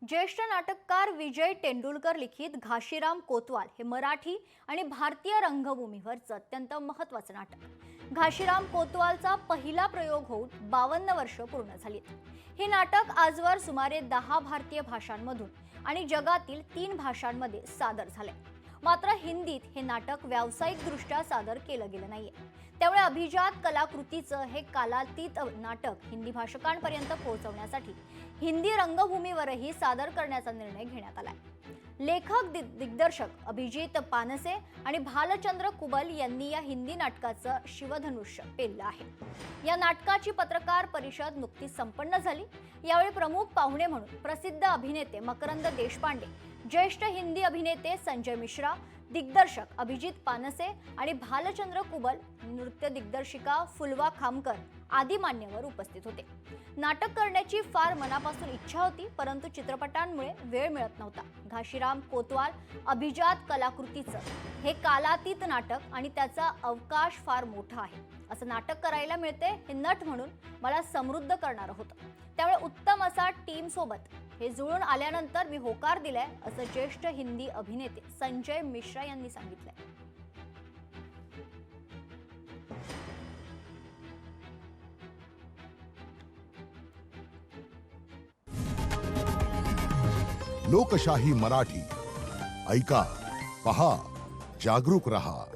ज्येष्ठ नाटककार विजय तेंडुलकर लिखित घाशीराम कोतवाल हे मराठी आणि भारतीय रंगभूमीवरचं अत्यंत महत्त्वाचं नाटक। घाशीराम कोतवालचा पहिला प्रयोग होऊन 52 वर्ष पूर्ण झाली। हे नाटक आजवर सुमारे 10 भारतीय भाषांमधून आणि जगातील 3 भाषांमध्ये सादर झाले। मात्र हिंदीत हे नाटक व्यावसायिकदृष्ट्या सादर केलं गेलं नाहीये। त्यामुळे अभिजात कलाकृतीचं हे कालातीत नाटक हिंदी भाषकांपर्यंत पोहोचवण्यासाठी हिंदी रंगभूमीवरही सादर करण्याचा निर्णय घेण्यात आलाय। लेखक दिग्दर्शक अभिजीत पानसे आणि भालचंद्र कुबल यांनी या हिंदी नाटकाचं शिवधनुष्य पेललं आहे। या नाटकाची पत्रकार परिषद नुकतीच संपन्न झाली। यावेळी प्रमुख पाहुणे म्हणून प्रसिद्ध अभिनेते मकरंद देशपांडे, ज्येष्ठ हिंदी अभिनेते संजय मिश्रा, दिग्दर्शक अभिजीत पानसे आणि भालचंद्र कुबल, नृत्य दिग्दर्शिका फुलवा खामकर आदी मान्यवर उपस्थित होते। नाटक करण्याची फार मनापासून इच्छा होती, परंतु चित्रपटांमुळे वेळ मिळत नव्हता। घाशीराम कोतवाल अभिजात कलाकृतीचं हे कालातीत नाटक आणि त्याचा अवकाश फार मोठा आहे। असं नाटक करायला मिळते हे नट म्हणून मला समृद्ध करणारं होतं। त्यामुळे उत्तम असा टीम सोबत हे जुळून आल्यानंतर मी होकार दिलाय, असं ज्येष्ठ हिंदी अभिनेते संजय मिश्रा यांनी सांगितलंय। लोकशाही मराठी ऐका, पहा, जागरूक रहा।